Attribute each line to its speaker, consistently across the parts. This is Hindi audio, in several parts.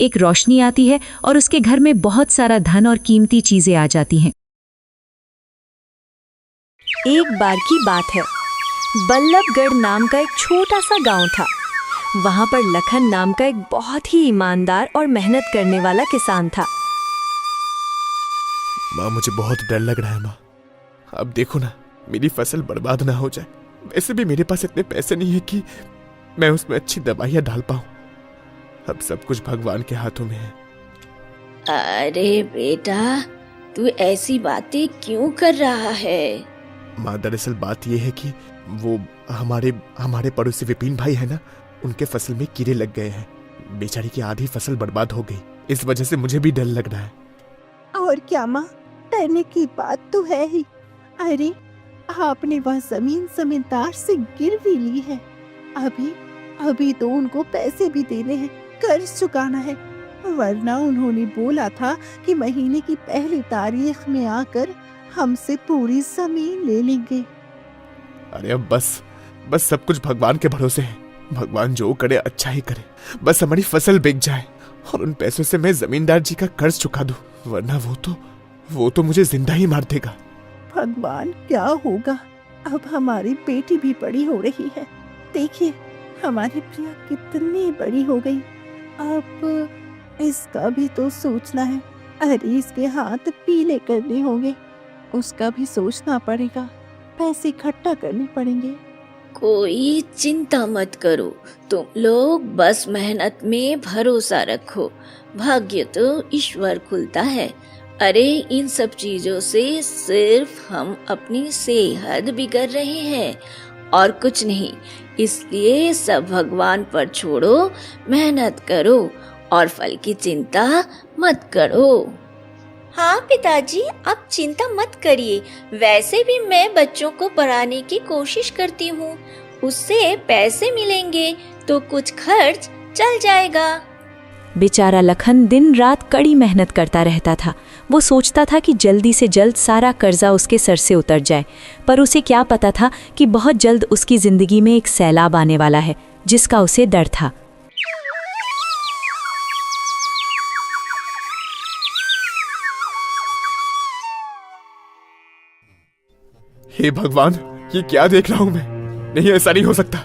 Speaker 1: एक रोशनी आती है और उसके घर में बहुत सारा धन और कीमती चीजें आ जाती हैं।
Speaker 2: एक बार की बात है, बल्लभगढ़ नाम का एक छोटा सा गांव था। वहां पर लखन नाम का एक बहुत ही ईमानदार और मेहनत करने वाला किसान था।
Speaker 3: माँ, मुझे बहुत डर लग रहा है माँ। अब देखो ना, मेरी फसल बर्बाद ना हो जाए। वैसे भी मेरे पास इतने पैसे नहीं है कि मैं उसमें अच्छी दवाइयाँ डाल पाऊँ। अब सब कुछ भगवान के हाथों में है।
Speaker 4: अरे बेटा, तू ऐसी बातें क्यों कर रहा है?
Speaker 3: माँ, दरअसल बात यह है कि वो हमारे पड़ोसी विपिन भाई है ना, उनके फसल में कीड़े लग गए हैं। बेचारी की आधी फसल बर्बाद हो गई। इस वजह से मुझे भी डर लग रहा है।
Speaker 5: और क्या माँ, डरने की बात तो है ही। अरे आपने वह जमीन जमींदार से गिरवी ली है। अभी तो उनको पैसे भी देने हैं, कर्ज चुकाना है, वरना उन्होंने बोला था कि महीने की पहली तारीख में आकर हमसे पूरी जमीन ले लेंगे।
Speaker 3: अरे अब बस सब कुछ भगवान के भरोसे है। भगवान जो करे अच्छा ही करे। बस हमारी फसल बिक जाए और उन पैसों से मैं जमींदार जी का कर्ज चुका दूं, वरना वो तो मुझे जिंदा ही मार देगा।
Speaker 5: भगवान, क्या होगा? अब हमारी बेटी भी बड़ी हो रही है। देखिए हमारी प्रिया कितनी बड़ी हो गई। अब इसका भी तो सोचना है। अरे इसके हाथ पीले करने होंगे, उसका भी सोचना पड़ेगा। पैसे इकट्ठा करने पड़ेंगे।
Speaker 4: कोई चिंता मत करो, तुम लोग बस मेहनत में भरोसा रखो। भाग्य तो ईश्वर खुलता है। अरे इन सब चीजों से सिर्फ हम अपनी सेहत बिगड़ रहे हैं और कुछ नहीं। इसलिए सब भगवान पर छोड़ो, मेहनत करो और फल की चिंता मत करो।
Speaker 6: हाँ पिताजी, आप चिंता मत करिए। वैसे भी मैं बच्चों को पढ़ाने की कोशिश करती हूँ, उससे पैसे मिलेंगे तो कुछ खर्च चल जाएगा।
Speaker 2: बेचारा लखन दिन रात कड़ी मेहनत करता रहता था। वो सोचता था कि जल्दी से जल्द सारा कर्जा उसके सर से उतर जाए, पर उसे क्या पता था कि बहुत जल्द उसकी जिंदगी में एक सैलाब आने वाला है, जिसका उसे डर था।
Speaker 3: हे भगवान, ये क्या देख रहा हूं मैं? नहीं, ऐसा नहीं हो सकता।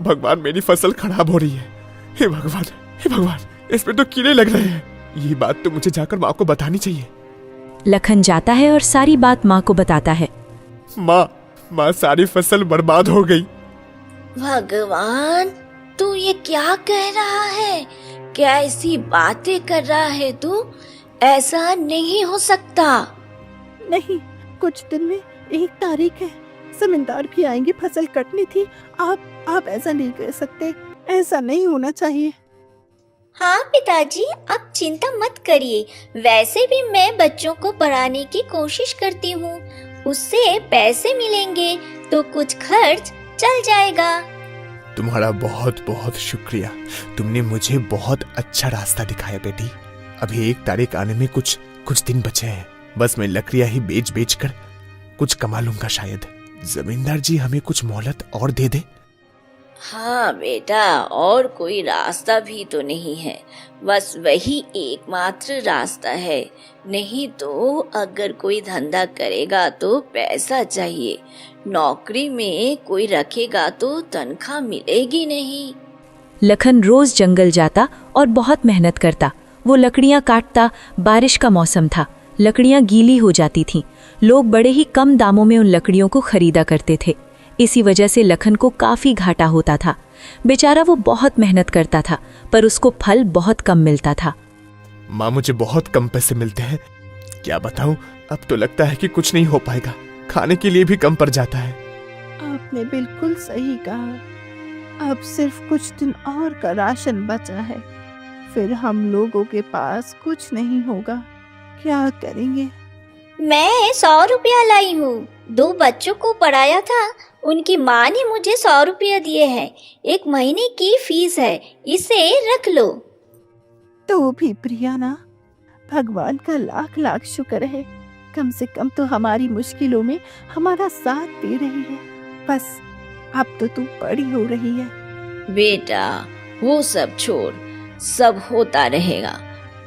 Speaker 3: भगवान, मेरी फसल खराब हो रही है। हे भगवान, इसमें तो कीड़े लग रहे हैं। ये बात तो मुझे जाकर माँ को बतानी चाहिए।
Speaker 2: लखन जाता है और सारी बात माँ को बताता है।
Speaker 3: माँ, सारी फसल बर्बाद हो गई।
Speaker 4: भगवान, तू ये क्या कह रहा है? क्या ऐसी बातें कर रहा है तू? ऐसा नहीं हो सकता।
Speaker 5: नहीं, कुछ दिन में 1 तारीख है, जमींदार भी आएंगे, फसल कटनी थी। आप ऐसा नहीं कर सकते, ऐसा नहीं होना चाहिए।
Speaker 6: हाँ पिताजी, आप चिंता मत करिए। वैसे भी मैं बच्चों को पढ़ाने की कोशिश करती हूँ, उससे पैसे मिलेंगे तो कुछ खर्च चल जाएगा।
Speaker 3: तुम्हारा बहुत बहुत शुक्रिया। तुमने मुझे बहुत अच्छा रास्ता दिखाया बेटी। अभी 1 तारीख आने में कुछ दिन बचे हैं। बस मैं लकड़ियां ही बेच कर कुछ कमा लूंगा। शायद जमींदार जी हमें कुछ मोहलत और दे दे।
Speaker 4: हाँ बेटा, और कोई रास्ता भी तो नहीं है, बस वही एकमात्र रास्ता है। नहीं तो अगर कोई धंधा करेगा तो पैसा चाहिए, नौकरी में कोई रखेगा तो तनख्वाह मिलेगी नहीं।
Speaker 2: लखन रोज जंगल जाता और बहुत मेहनत करता। वो लकड़ियां काटता। बारिश का मौसम था, लकड़ियां गीली हो जाती थीं। लोग बड़े ही कम दामों में उन लकड़ियों को खरीदा करते थे। इसी वजह से लखन को काफी घाटा होता था। बेचारा वो बहुत मेहनत करता था, पर उसको फल बहुत कम मिलता था।
Speaker 3: माँ, मुझे बहुत कम पैसे मिलते हैं। क्या बताऊं, अब तो लगता है कि कुछ नहीं हो पाएगा। खाने के लिए भी कम पड़ जाता है।
Speaker 5: आपने बिल्कुल सही कहा। अब सिर्फ कुछ दिन और का राशन बचा है, फिर हम लोगों के पास कुछ नहीं होगा। क्या करेंगे?
Speaker 6: मैं 100 रुपया लाई हूँ। 2 बच्चों को पढ़ाया था, उनकी माँ ने मुझे 100 रुपया दिए हैं। 1 महीने की फीस है, इसे रख लो।
Speaker 5: तो भी प्रिया ना, भगवान का लाख लाख शुक्र है, कम से कम तो हमारी मुश्किलों में हमारा साथ दे रही है। बस अब तो तू बड़ी हो रही है।
Speaker 4: बेटा, वो सब छोड़, सब होता रहेगा।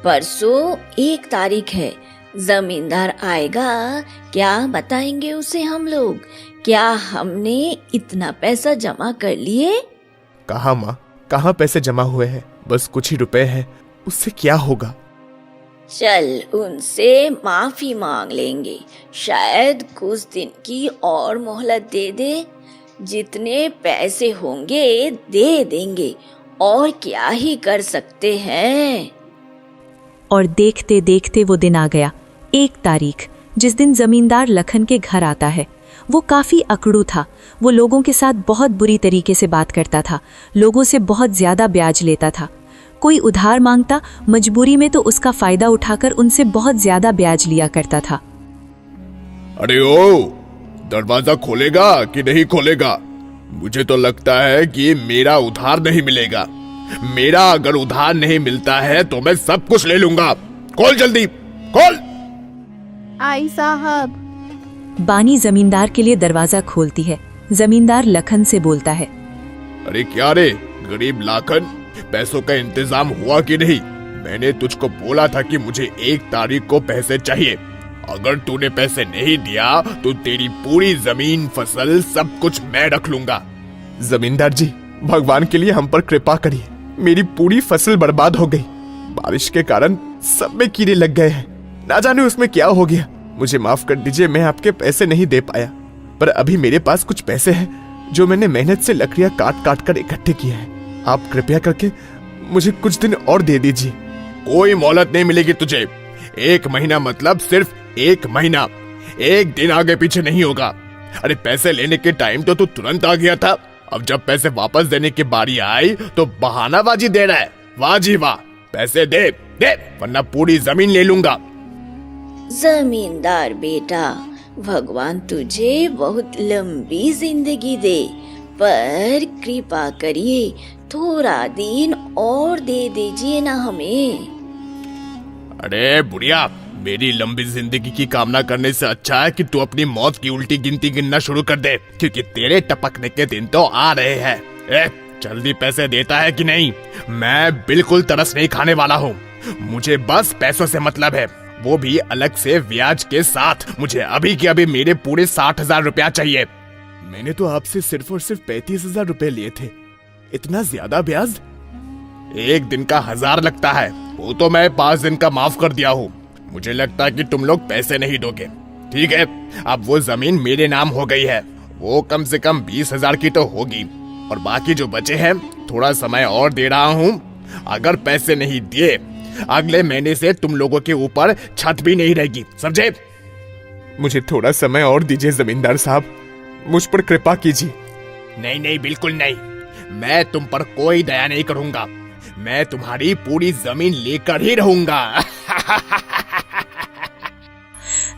Speaker 4: परसों 1 तारीख है, जमींदार आएगा, क्या बताएंगे उसे हम लोग? क्या हमने इतना पैसा जमा कर लिए?
Speaker 3: कहाँ माँ, कहाँ पैसे जमा हुए हैं? बस कुछ ही रुपए हैं, उससे क्या होगा?
Speaker 4: चल उनसे माफी मांग लेंगे, शायद कुछ दिन की और मोहलत दे दे। जितने पैसे होंगे दे देंगे, और क्या ही कर सकते हैं।
Speaker 2: और देखते देखते वो दिन आ गया, 1 तारीख, जिस दिन जमींदार लखन के घर आता है। वो काफी अकड़ू था। वो लोगों के साथ बहुत बुरी तरीके से बात करता था, लोगों से बहुत ज्यादा ब्याज लेता था। कोई उधार मांगता, मजबूरी में तो उसका फायदा उठाकर उनसे बहुत ज्यादा ब्याज लिया करता था।
Speaker 3: अरे ओ, दरवाजा खोलेगा कि नहीं खोलेगा? मुझे तो लगता है कि मेरा उधार नहीं मिलेगा। मेरा अगर उधार नहीं मिलता है तो मैं सब कुछ ले लूंगा। खोल जल्दी, खोल।
Speaker 5: आई साहब।
Speaker 2: बानी जमींदार के लिए दरवाजा खोलती है। जमींदार लखन से बोलता है,
Speaker 3: अरे क्या रे गरीब लाखन, पैसों का इंतजाम हुआ कि नहीं? मैंने तुझको बोला था कि मुझे 1 तारीख को पैसे चाहिए। अगर तूने पैसे नहीं दिया तो तेरी पूरी जमीन, फसल, सब कुछ मैं रख लूंगा। जमींदार जी, भगवान के लिए हम पर कृपा करिए। मेरी पूरी फसल बर्बाद हो गई। बारिश के कारण सब में कीड़े लग गए हैं। ना जाने उसमें क्या हो गया। मुझे माफ कर दीजिए, मैं आपके पैसे नहीं दे पाया। पर अभी मेरे पास कुछ पैसे हैं जो मैंने मेहनत से लकड़ियां काट काट कर इकट्ठे किए हैं। आप कृपया करके मुझे कुछ दिन और दे दीजिए। कोई मोहलत नहीं मिलेगी तुझे। 1 महीना मतलब सिर्फ 1 महीना, 1 दिन आगे पीछे नहीं होगा। अरे पैसे लेने के टाइम तो तू तुरंत आ गया था। अब जब पैसे वापस देने की बारी आई तो बहानाबाजी दे रहा है। वाह जी वाह, पैसे दे दे, वरना पूरी जमीन ले लूंगा।
Speaker 4: जमींदार बेटा, भगवान तुझे बहुत लंबी जिंदगी दे, पर कृपा करिए थोड़ा दिन और दे दीजिए ना हमें।
Speaker 3: अरे बुढ़िया, मेरी लंबी जिंदगी की कामना करने से अच्छा है कि तू अपनी मौत की उल्टी गिनती गिनना शुरू कर दे, क्योंकि तेरे टपकने के दिन तो आ रहे हैं। जल्दी पैसे देता है कि नहीं? मैं बिल्कुल तरस नहीं खाने वाला हूँ। मुझे बस पैसों से मतलब है, वो भी अलग से ब्याज के साथ। मुझे अभी के अभी मेरे पूरे 60,000 रुपया चाहिए। मैंने तो आपसे सिर्फ और सिर्फ 35,000 रुपए लिए थे। इतना ज्यादा ब्याज? 1 दिन का 1000 लगता है, वो तो मैं 5 दिन का माफ कर दिया हूँ। मुझे लगता है कि तुम लोग पैसे नहीं दोगे। ठीक है, अब वो जमीन मेरे नाम हो गई है, वो कम से कम 20,000 की तो होगी, और बाकी जो बचे हैं थोड़ा समय और दे रहा हूँ। अगर पैसे नहीं दिए, अगले महीने से तुम लोगों के ऊपर छत भी नहीं रहेगी, समझे? मुझे थोड़ा समय और दीजिए जमींदार साहब, मुझ पर कृपा कीजिए। नहीं नहीं, बिल्कुल नहीं, मैं तुम पर कोई दया नहीं करूंगा। मैं तुम्हारी पूरी जमीन लेकर ही रहूंगा।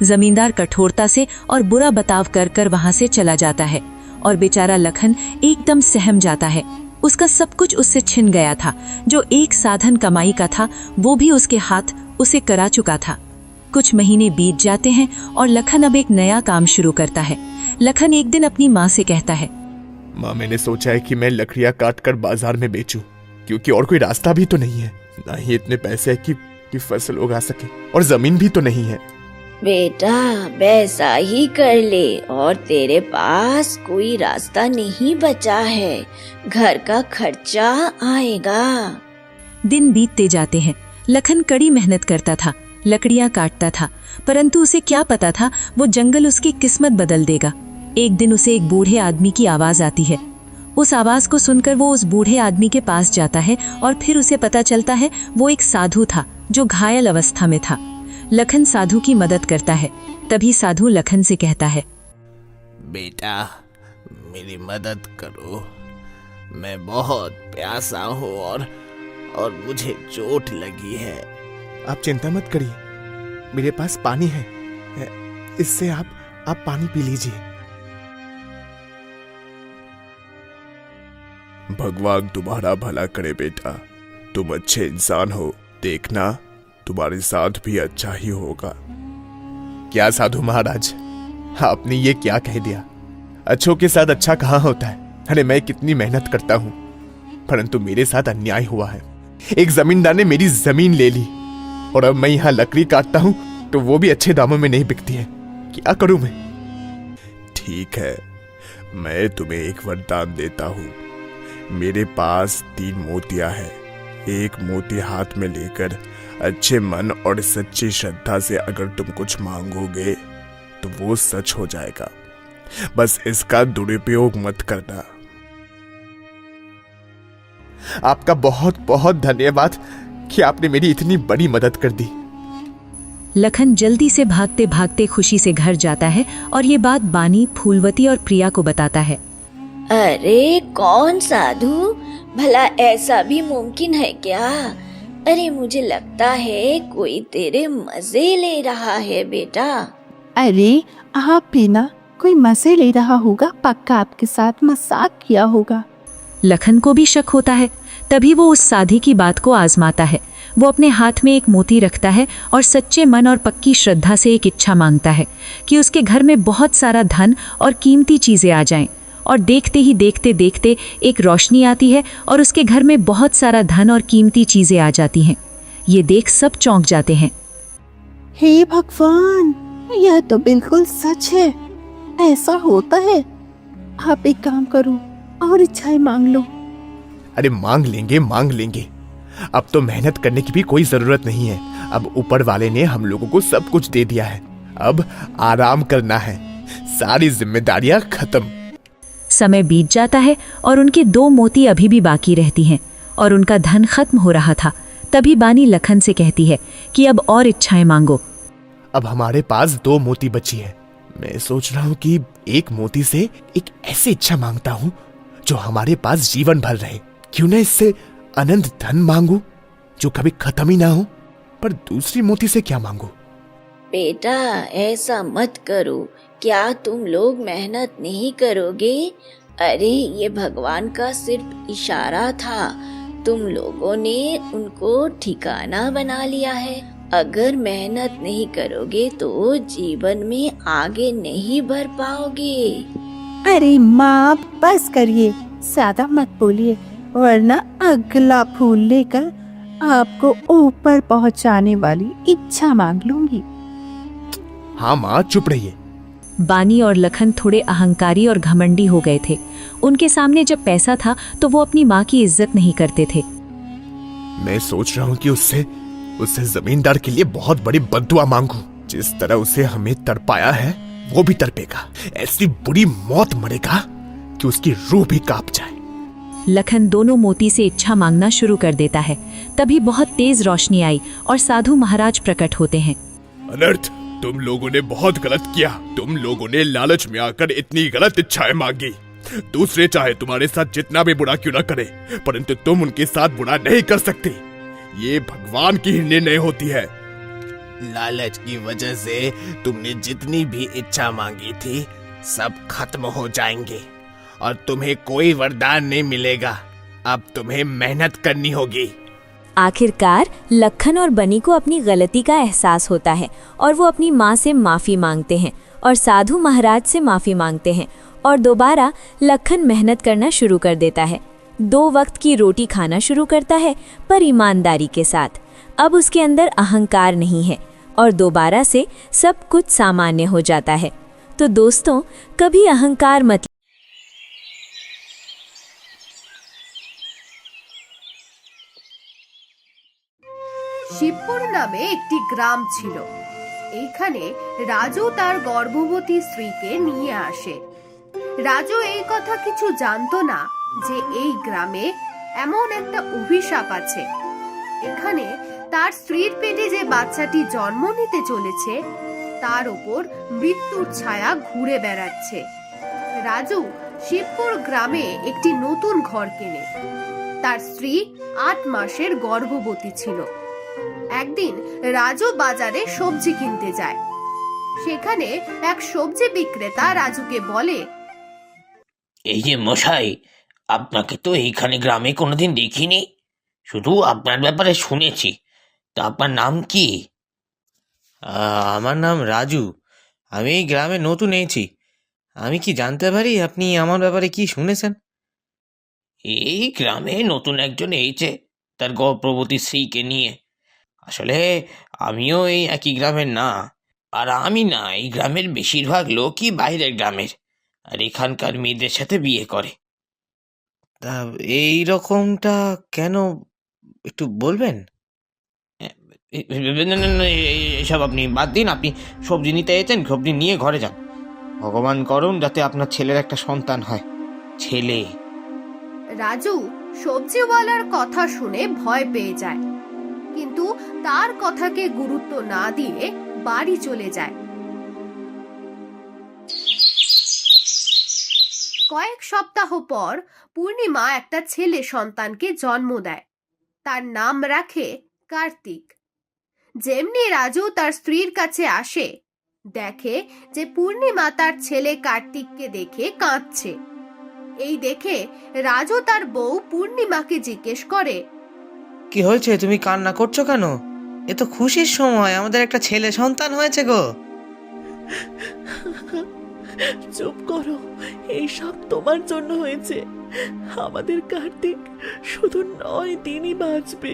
Speaker 2: जमींदार कठोरता से और बुरा बर्ताव कर कर वहां से चला जाता है, और बेचारा लखन एकदम सहम जाता है। उसका सब कुछ उससे छिन गया था। जो एक साधन कमाई का था, वो भी उसके हाथ उसे करा चुका था। कुछ महीने बीत जाते हैं और लखन अब एक नया काम शुरू करता है। लखन एक दिन अपनी माँ से कहता है,
Speaker 3: माँ, मैंने सोचा है कि मैं लकड़ियां काट कर बाजार में बेचूं, क्योंकि और कोई रास्ता भी तो नहीं है। ना ही इतने पैसे है कि फसल उगा सके, और जमीन भी तो नहीं है।
Speaker 4: बेटा वैसा ही कर ले, और तेरे पास कोई रास्ता नहीं बचा है, घर का खर्चा आएगा।
Speaker 2: दिन बीतते जाते हैं। लखन कड़ी मेहनत करता था, लकड़ियां काटता था, परंतु उसे क्या पता था वो जंगल उसकी किस्मत बदल देगा। एक दिन उसे एक बूढ़े आदमी की आवाज आती है। उस आवाज को सुनकर वो उस बूढ़े आदमी के पास जाता है, और फिर उसे पता चलता है वो एक साधु था जो घायल अवस्था में था। लखन साधु की मदद करता है। तभी साधु लखन से कहता है,
Speaker 7: बेटा मेरी मदद करो, मैं बहुत प्यासा हूँ और मुझे चोट लगी है।
Speaker 3: आप चिंता मत करिए, मेरे पास पानी है, इससे आप पानी पी लीजिए। भगवान तुम्हारा भला करे बेटा, तुम अच्छे इंसान हो, देखना तुम्हारे साथ भी अच्छा ही होगा। क्या साधु महाराज, आपने ये क्या कह दिया? अच्छों के साथ अच्छा कहाँ होता है? अरे मैं कितनी मेहनत करता हूँ, परंतु मेरे साथ अन्याय हुआ है। एक जमींदार ने मेरी जमीन ले ली और अब मैं यहाँ लकड़ी काटता हूँ तो वो भी अच्छे दामों में नहीं बिकती है। क्या करूं मैं? ठीक है, मैं तुम्हें एक वरदान देता हूँ। मेरे पास 3 मोतियां हैं। एक मोती हाथ में लेकर अच्छे मन और सच्ची श्रद्धा से अगर तुम कुछ मांगोगे तो वो सच हो जाएगा। बस इसका दुरुपयोग मत करना। आपका बहुत बहुत धन्यवाद कि आपने मेरी इतनी बड़ी मदद कर दी।
Speaker 1: लखन जल्दी से भागते भागते खुशी से घर जाता है और ये बात बानी, फूलवती और प्रिया को बताता है।
Speaker 4: अरे कौन साधु, भला ऐसा भी मुमकिन है क्या? अरे मुझे लगता है कोई तेरे मजे ले रहा है बेटा।
Speaker 5: अरे आप भी ना, कोई मजे ले रहा होगा, पक्का आपके साथ मजाक किया होगा।
Speaker 1: लखन को भी शक होता है। तभी वो उस साधी की बात को आजमाता है। वो अपने हाथ में एक मोती रखता है और सच्चे मन और पक्की श्रद्धा से एक इच्छा मांगता है कि उसके घर में बहुत सारा धन और कीमती चीजें आ जाएं। और देखते ही देखते देखते एक रोशनी आती है और उसके घर में बहुत सारा धन और कीमती चीजें आ जाती हैं। ये देख सब चौंक जाते हैं।
Speaker 5: हे भगवान, यह तो बिल्कुल सच है। ऐसा होता है। आप एक काम करो और इच्छाएं मांग लो।
Speaker 3: अरे मांग लेंगे। अब तो मेहनत करने की भी कोई जरूरत नहीं है। अब ऊपर वाले ने हम लोगों को सब कुछ दे दिया है। अब आराम करना है। सारी जिम्मेदारियां खत्म।
Speaker 1: समय बीत जाता है और उनके 2 मोती अभी भी बाकी रहती हैं और उनका धन खत्म हो रहा था। तभी बानी लखन से कहती है कि अब और इच्छाएं मांगो।
Speaker 3: अब हमारे पास 2 मोती बची है। मैं सोच रहा हूँ कि एक मोती से एक ऐसी इच्छा मांगता हूँ जो हमारे पास जीवन भर रहे। क्यों ना इससे अनंत धन मांगू जो कभी खत्म ही ना हो। पर दूसरी मोती से क्या मांगू?
Speaker 4: बेटा ऐसा मत करो। क्या तुम लोग मेहनत नहीं करोगे? अरे ये भगवान का सिर्फ इशारा था। तुम लोगों ने उनको ठिकाना बना लिया है। अगर मेहनत नहीं करोगे तो जीवन में आगे नहीं बढ़ पाओगे।
Speaker 5: अरे माँ, बस करिए, ज्यादा मत बोलिए, वरना अगला फूल लेकर आपको ऊपर पहुँचाने वाली इच्छा मांग लूंगी।
Speaker 3: हाँ माँ, चुप रहिए।
Speaker 1: बानी और लखन थोड़े अहंकारी और घमंडी हो गए थे। उनके सामने जब पैसा था तो वो अपनी माँ की इज्जत नहीं करते थे।
Speaker 3: मैं सोच रहा हूँ कि उससे जमींदार के लिए बहुत बड़ी बद्दुआ मांगू। जिस तरह उसे हमें तड़पाया है वो भी तड़पेगा। ऐसी बुरी मौत मरेगा कि उसकी रूह भी कांप जाए।
Speaker 1: लखन दोनों मोती से इच्छा मांगना शुरू कर देता है। तभी बहुत तेज रोशनी आई और साधु महाराज प्रकट होते हैं।
Speaker 3: अनर्थ, तुम लोगों ने बहुत गलत किया। तुम लोगों ने लालच में आकर इतनी गलत इच्छाएं मांगी। दूसरे चाहे तुम्हारे साथ जितना भी बुरा क्यों ना करे, परंतु तुम उनके साथ बुरा नहीं कर सकते। ये भगवान की ही निर्णय होती है।
Speaker 7: लालच की वजह से तुमने जितनी भी इच्छा मांगी थी सब खत्म हो जाएंगे और तुम्हें कोई वरदान नहीं मिलेगा। अब तुम्हें मेहनत करनी होगी।
Speaker 2: आखिरकार लखन और बनी को अपनी गलती का एहसास होता है और वो अपनी माँ से माफ़ी मांगते हैं और साधु महाराज से माफ़ी मांगते हैं और दोबारा लखन मेहनत करना शुरू कर देता है। 2 वक्त की रोटी खाना शुरू करता है, पर ईमानदारी के साथ। अब उसके अंदर अहंकार नहीं है और दोबारा से सब कुछ सामान्य हो जाता है। तो दोस्तों, कभी अहंकार मत।
Speaker 8: শিবপুর নামে একটি গ্রাম ছিল। এইখানে রাজু তার গর্ভবতী স্ত্রীকে নিয়ে আসে। রাজু এই কথা কিছু জানতো না যে এই গ্রামে এমন একটা অভিশাপ আছে। এখানে তার স্ত্রীর পেটে যে বাচ্চাটি জন্ম নিতে চলেছে তার উপর মৃত্যুর ছায়া ঘুরে বেড়াচ্ছে। রাজু শিবপুর গ্রামে একটি নতুন ঘর কেনে। তার স্ত্রী 8 মাসের গর্ভবতী ছিল। একদিন রাজু বাজারে সবজি কিনতে যায়। সেখানে এক সবজি বিক্রেতা রাজুকে বলে,
Speaker 9: এই যে মশাই, আপনাকে তো এইখানে গ্রামে কোনোদিন দেখিনি, শুধু আপনার ব্যাপারে শুনেছি। তা আপনার নাম কি?
Speaker 10: আমার নাম রাজু। আমি এই গ্রামে নতুন এসেছি। আমি কি জানতে পারি আপনি আমার ব্যাপারে কি শুনেছেন?
Speaker 9: এই গ্রামে নতুন একজন এসেছে, তার গর্ভবতী স্ত্রীকে নিয়ে। আসলে আমিও এই একই গ্রামের না, আর আমি না, এই গ্রামের বেশিরভাগ লোকই বাইরের গ্রামের, আর এখানকার মেয়েদের সাথে বিয়ে করে।
Speaker 10: তা এই রকমটা কেন একটু বলবেন?
Speaker 9: না, না, না, এসব আপনি বাদ দিন। আপনি সবজি নিতে এসেছেন, সবজি নিয়ে ঘরে যান। ভগবান করুন যাতে আপনার ছেলের একটা সন্তান হয়। ছেলে।
Speaker 8: রাজু সবজিওয়ালার কথা শুনে ভয় পেয়ে যায়, কিন্তু তার কথাকে গুরুত্ব না দিয়ে বাড়ি চলে যায়। কয়েক সপ্তাহ পর পূর্ণিমা একটা ছেলে সন্তানকে জন্ম দেয়। তার নাম রাখে কার্তিক। যেমনি রাজু তার স্ত্রীর কাছে আসে, দেখে যে পূর্ণিমা তার ছেলে কার্তিককে দেখে কাঁদছে। এই দেখে রাজু তার বউ পূর্ণিমাকে জিজ্ঞেস করে,
Speaker 10: কি হয়েছে, তুমি কান্না করছো কেন? এ তো খুশির সময়, আমাদের একটা ছেলে সন্তান হয়েছে গো।
Speaker 5: চুপ করো, এইসব তোমার জন্য হয়েছে। আমাদের কার্তিক শুধু 9 দিনই বাঁচবে।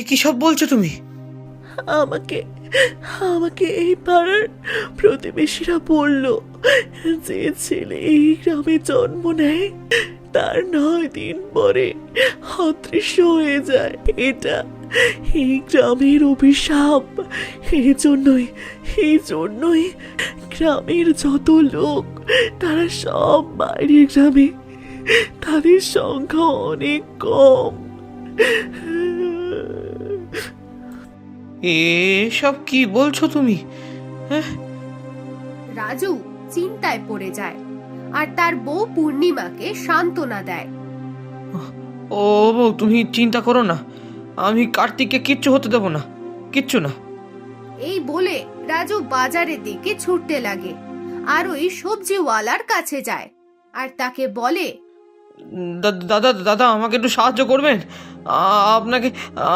Speaker 10: কি সব বলছো তুমি?
Speaker 5: আমাকে আমাকে এই পাড়ার প্রতিবেশীরা বলল, যে ছেলে এই গ্রামে জন্ম নেয় তার 9 দিন পরে অদৃশ্য হয়ে যায়। এটা এই গ্রামের অভিশাপ। এই জন্যই গ্রামের যত লোক তারা সব বাইরের গ্রামে, তাদের সংখ্যা অনেক কম।
Speaker 10: এসব কি বলছো তুমি?
Speaker 8: রাজু চিন্তায় পড়ে যায় আর তার বউ পূর্ণিমাকে সান্ত্বনা দেয়।
Speaker 10: ও বউ, তুমি চিন্তা করো না, আমি কার্তিককে কিচ্ছু হতে দেবো না, কিচ্ছু না।
Speaker 8: এই বলে রাজু বাজারের দিকে ছুটতে লাগে আর ওই সবজিওয়ালার কাছে যায় আর তাকে বলে,
Speaker 10: দাদা দাদা, আমাকে একটু সাহায্য করবেন?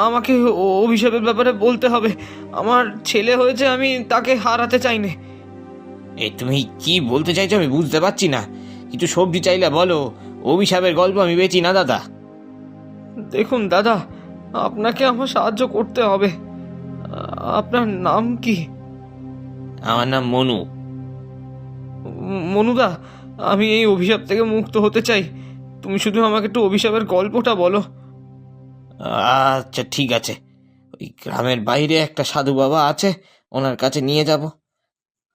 Speaker 10: আমাকে অভিশাপের ব্যাপারে বলতে হবে। আমার ছেলে হয়েছে, আমি তাকে হারাতে চাই না।
Speaker 9: এই তুমি কি বলতে চাইছো আমি বুঝতে পারছি না। কিছু সবজি চাইলে বলো, অভিশাপের গল্প আমি বেচি না দাদা।
Speaker 10: দেখুন দাদা, আপনাকে আমার সাহায্য করতে হবে। আপনার নাম কি?
Speaker 9: আমার নাম মনু।
Speaker 10: মনুদা, আমি এই অভিশাপ থেকে মুক্ত হতে চাই। তুমি শুধু আমাকে একটু অভিশাপের গল্পটা বলো।
Speaker 9: আচ্ছা ঠিক আছে, ওই গ্রামের বাইরে একটা সাধু বাবা আছে, ওনার কাছে নিয়ে যাব।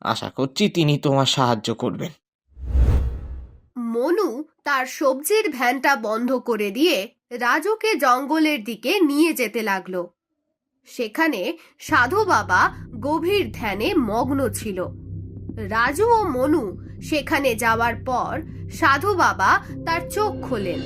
Speaker 9: আশা করছি তিনি তোমার সাহায্য করবেন।
Speaker 8: মনু তার সবজির ভ্যানটা বন্ধ করে দিয়ে রাজুকে জঙ্গলের দিকে নিয়ে যেতে লাগলো। সেখানে সাধু বাবা গভীর ধ্যানে মগ্ন ছিল। রাজু ও মনু সেখানে যাওয়ার পর সাধু বাবা তার চোখ খোলেন